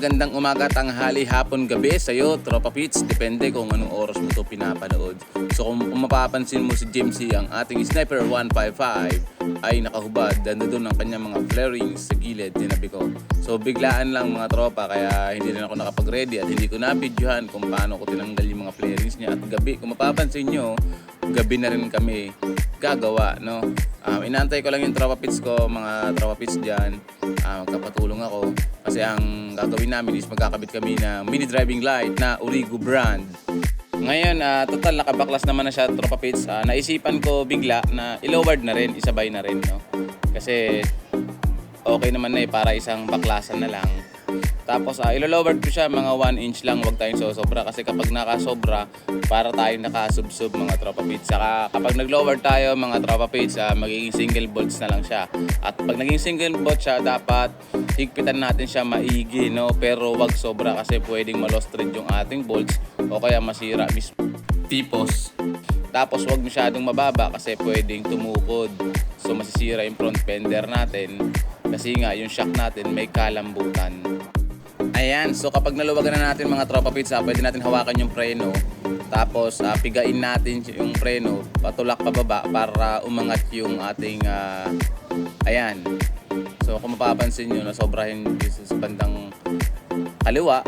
magandang umaga, tanghali, hapon, gabi sa'yo, Tropa Pits. Depende kung anong oras mo ito pinapanood. So kung mapapansin mo si Jimsy, ang ating Sniper 155 ay nakahubad. Doon ang kanyang mga flarings sa gilid, tinabi ko. So biglaan lang mga tropa, kaya hindi rin ako nakapag-ready at hindi ko na-videohan kung paano ko tinanggal yung mga flarings niya. At gabi, kung mapapansin nyo, gabi na rin kami gagawa, no? Inaantay ko lang yung Tropa Pits ko, mga Tropa Pits dyan. Magkapatulong ako kasi ang gagawin namin is magkakabit kami na mini driving light na Origo brand. Ngayon, total nakabaklas naman na siya, Tropa Pits. Naisipan ko bigla na iloward na rin, isabay na rin, no? Kasi okay naman na para isang baklasan na lang. Tapos ilo-lower ko siya mga 1 inch lang, huwag tayong sosobra kasi kapag nakasobra, para tayong nakasubsob mga Tropa Pits. Saka kapag nag-lower tayo mga Tropa Pits, magiging single bolts na lang siya. At pag naging single bolt siya, dapat higpitan natin siya maigi, no? Pero wag sobra kasi pwedeng ma-lost thread yung ating bolts o kaya masira mismo. Tapos wag masyadong mababa kasi pwedeng tumukod. So masisira yung front fender natin kasi nga yung shock natin may kalambutan. Ayan, so kapag naluwagan na natin mga Tropa Pits, pwede natin hawakan yung preno. Tapos pigain natin yung preno, patulak pababa para umangat yung ating ayan. So kung mapapansin nyo, nasobrahin sa bandang kaliwa,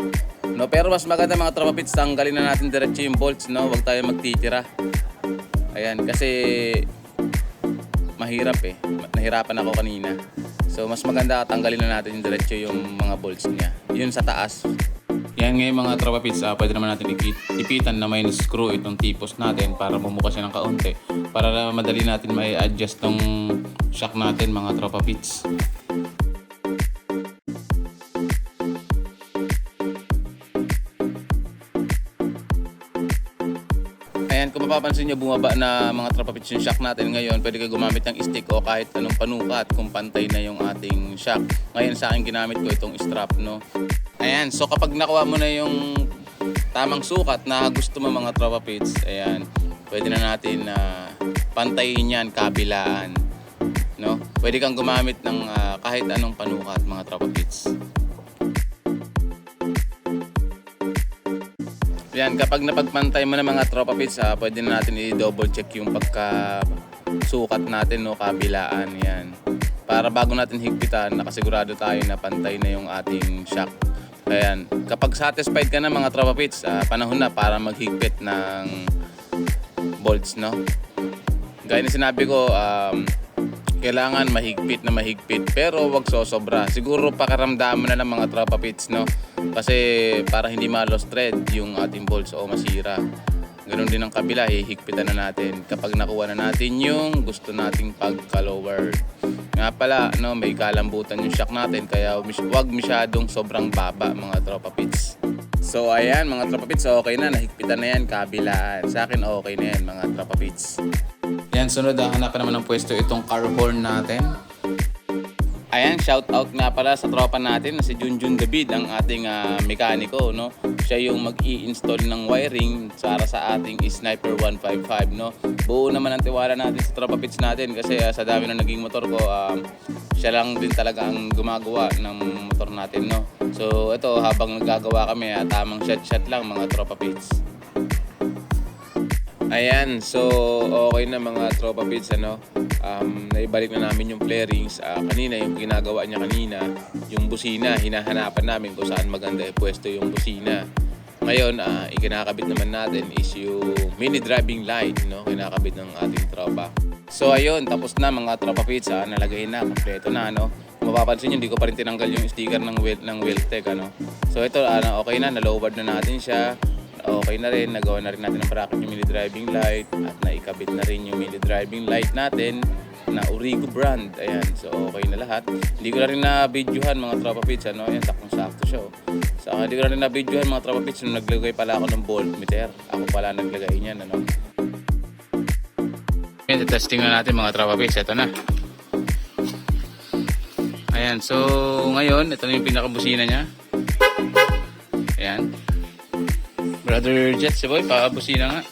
no? Pero mas maganda mga Tropa Pits, tanggalin na natin diretso yung bolts, no? Huwag tayo magtitira. Ayan, kasi mahirap nahirapan ako kanina. So mas maganda tanggalin na natin yung diretso yung mga bolts niya. Yun sa taas. Yan ngayon mga Tropa Pits, pwede naman natin ipitan na may screw itong tipos natin para bumuka siya ng kaunti. Para na madali natin may adjust tong shock natin mga Tropa Pits. Ayan, kung mapapansin nyo, bumaba na mga Tropa Pits yung shock natin. Ngayon, pwede ka gumamit ng stick o kahit anong panukat kung pantay na yung ating shock. Ngayon sa akin ginamit ko itong strap, no? Ayan, so kapag nakuha mo na yung tamang sukat na gusto mo mga Tropa Pits, ayan, pwede na natin pantayin yan, kabilaan, no? Pwede kang gumamit ng kahit anong panukat mga Tropa Pits. Yan, kapag napagpantay mo na mga Tropa Pits, pwede na natin i-double check yung pagkasukat natin, no, kabilaan. Yan. Para bago natin higpitan, nakasigurado tayo na pantay na yung ating shock. Ayan. Kapag satisfied ka na mga Tropa Pits, panahon na para maghigpit ng bolts, no? Gaya na sinabi ko, kailangan mahigpit na mahigpit pero wag sosobra. Siguro pakaramdaman na lang mga Tropa Pits, no? Kasi para hindi ma-lost thread yung ating bolts o masira. Ganun din ang kabila, hihigpitan na natin kapag nakuha na natin yung gusto nating pagka-lower. Nga pala, no, may kalambutan yung shock natin kaya wag masyadong sobrang baba mga Tropa Pits. So ayan mga Tropa Pits, okay na, nahigpitan na yan, kabilaan. Sa akin okay na yan mga Tropa Pits. Yan, sunod, hanap ka naman ng pwesto itong car horn natin. Ayan, shout out nga pala sa tropa natin na si Junjun David, ang ating mekaniko, no? Siya yung mag-i-install ng wiring para sa ating Sniper 155, no? Buo naman ang tiwala natin sa Tropa Pits natin kasi sa dami na naging motor ko, siya lang din talaga ang gumagawa ng motor natin, no? So ito, habang nagagawa kami, tamang shot lang mga Tropa Pits. Ayan, so okay na mga Tropa Pits, ano? Naibalik na namin yung flarings. Kanina, yung ginagawa niya kanina, yung busina, hinahanapan namin kung saan maganda pwesto yung busina. Ngayon, ikinakabit naman natin is yung mini driving light, no? Kinakabit ng ating tropa. So ayun, tapos na mga Tropa Pits, nalagay na, kompleto na, no? Kung mapapansin nyo, hindi ko pa rin tinanggal yung sticker ng Weltec, ano? So ito, okay na, nalowered na natin siya. Okay na rin, nagawa na rin natin ang bracket yung mini driving light at naikabit na rin yung mini driving light natin na Origo brand. Ayan, so okay na lahat. Hindi ko na rin na-videohan mga Tropa Pits, ano? Ayan, saktong-sakto siya, oh. So hindi ko na rin na-videohan mga Tropa Pits nung naglagay pala ako ng voltmeter. Ako pala naglagay niyan, ano? Ayan, testing na natin mga Tropa Pits. Ito na. Ayan, so ngayon, ito na yung pinakabusina niya. Ayan. Brother Jet, si Boy, pakabusina nga.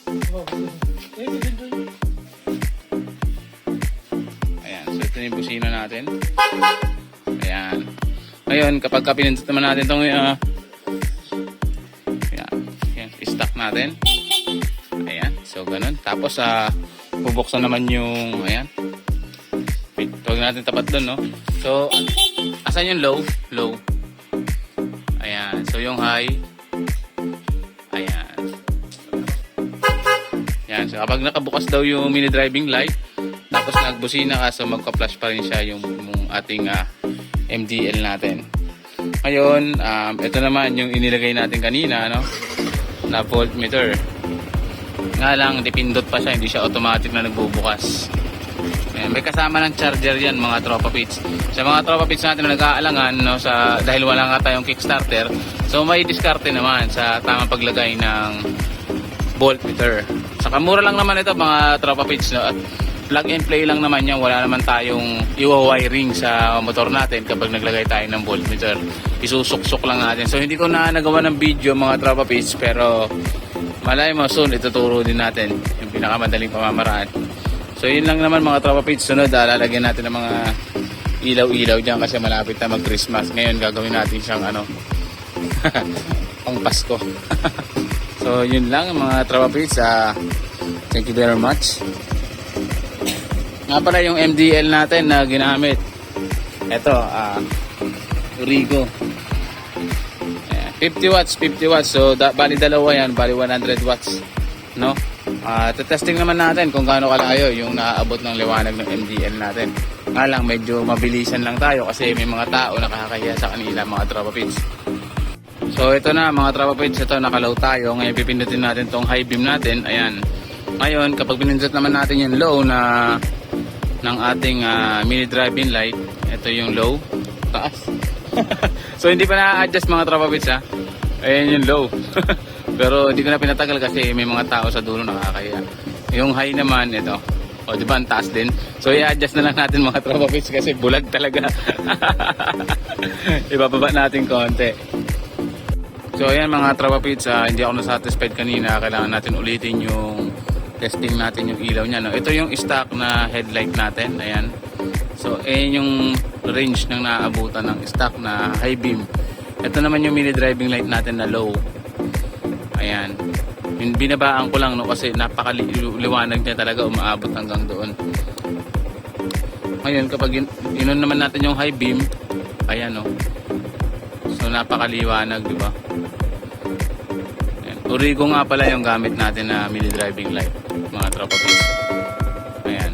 Ayan, so ito yung busina natin. Ayan. Ngayon, kapag pinindot naman natin itong natin. Ayan, so ganun. Tapos bubuksan naman yung, ayan. Wait, huwag natin tapat doon, no? So, asan yung low? Low. Ayan, so yung high. Ayan. Ayan, so kapag nakabukas daw yung mini driving light, tapos nagbusina ka, so magka-flash pa rin siya yung ating MDL natin. Ngayon, ito naman yung inilagay natin kanina, no? Na voltmeter. Nga lang, dipindot pa siya, hindi siya automatic na nagbubukas. Ayan, may kasama ng charger yan, mga tropa pits. Sa mga tropa pits natin na nag-aalangan, no, dahil wala nga tayong kickstarter, so may diskarte naman sa tamang paglagay ng voltmeter. Saka mura lang naman ito, mga tropa pits, no? At plug and play lang naman yan, wala naman tayong iwa-wiring sa motor natin kapag naglagay tayo ng voltmeter. Isusuk-suk lang natin. So hindi ko na nagawa ng video, mga tropa pits, pero malay mo soon ituturo din natin yung pinakamadaling pamamaraan. So yun lang naman, mga tropa pits. Sunod, lalagyan natin ng mga ilaw-ilaw dyan kasi malapit na mag-Christmas. Ngayon gagawin natin siyang pang Pasko. So yun lang, mga tropa pits. Thank you very much. Nga pala yung MDL natin na ginamit. Ito, Origo. 50 watts, 50 watts. So, bali dalawa yan, bali 100 watts. No? Testing naman natin kung gaano kalayo yung naaabot ng liwanag ng MDL natin. Nga lang, medyo mabilisan lang tayo kasi may mga tao nakakahiya sa kanila, mga tropa pits. So, ito na, mga tropa pits. Ito, nakalow tayo. Ngayon, pipindutin natin tong high beam natin. Ayan. Ngayon, kapag pinindot naman natin yung low ng ating mini driving light, ito yung low, taas. So hindi pa na-adjust, mga tropa pits, ayan yung low. Pero hindi ko na pinatagal kasi may mga tao sa dulo nakakaya. Yung high naman, ito, o diba ang taas din. So i-adjust na lang natin, mga tropa pits, kasi bulag talaga. Ibababa natin konti. So ayan, mga tropa pits, hindi ako na-satisfied kanina. Kailangan natin ulitin yung testing natin yung ilaw niya, no? Ito yung stock na headlight natin. Ayan. So ayan yung range ng naaabutan ng stock na high beam. Ito naman yung mini driving light natin na low. Ayan. Binabaan ko lang, no, kasi napakaliwanag niya talaga, umaabot hanggang doon. Ngayon kapag inon naman natin yung high beam, ayan, no. So napakaliwanag, di ba? Origo nga pala yung gamit natin na mini driving light, mga tropa pits. Ayan.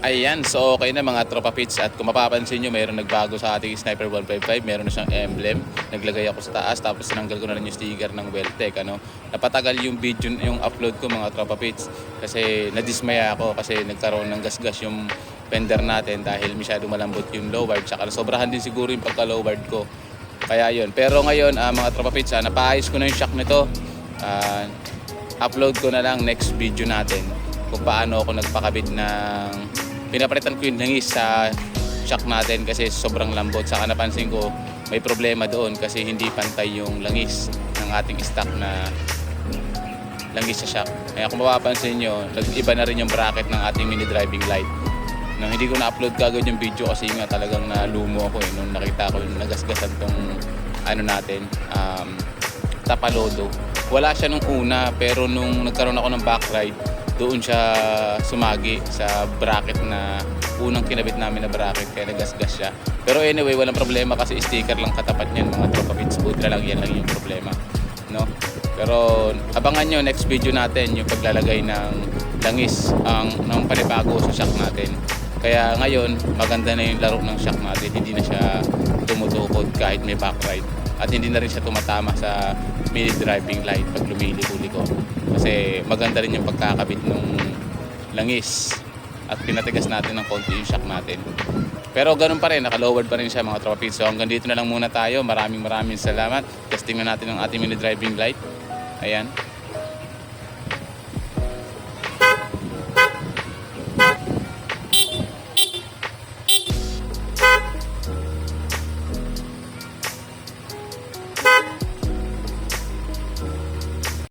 Ayan, so okay na, mga tropa pits. At kung mapapansin nyo, mayroon nagbago sa ating Sniper 155. Meron na siyang emblem. Naglagay ako sa taas, tapos tinanggal ko na rin yung sticker ng Weltec. Napatagal yung video, yung upload ko, mga tropa pits. Kasi nadismaya ako kasi nagkaroon ng gasgas yung fender natin dahil masyado malambot yung loward. Tsaka sobrahan din siguro yung pagka loward ko. Kaya yun. Pero ngayon, mga tropa pits, napaayos ko na yung shock nito. Upload ko na lang next video natin kung paano ako nagpakabit ng... Pinapalitan ko yung langis sa shock natin kasi sobrang lambot. Saka napansin ko may problema doon kasi hindi pantay yung langis ng ating stock na langis sa shock. Kaya kung mapapansin nyo, nag-iba na rin yung bracket ng ating mini driving light. No, hindi ko na-upload kagad yung video kasi nga talagang nalumo ako nung nakita ko yung nagasgasan tong natin, tapalodo. Wala siya nung una, pero nung nagkaroon ako ng backride, doon siya sumagi sa bracket na unang kinabit namin na bracket, kaya nagasgas siya. Pero anyway, walang problema kasi sticker lang katapat niyan, mga tropa pits. Budra lang, yan lang yung problema, no? Pero abangan nyo next video natin yung paglalagay ng langis ng panibago sa shock natin. Kaya ngayon, maganda na yung laro ng shock natin. Hindi na siya tumutukod kahit may backride. At hindi na rin siya tumatama sa mini driving light pag lumili-liko. Kasi maganda rin yung pagkakabit ng langis. At pinatigas natin ng konti yung shock natin. Pero ganun pa rin, naka-lowered pa rin siya, mga tropa pits. So hanggang dito na lang muna tayo. Maraming salamat. Testing na natin ang ating mini driving light. Ayan.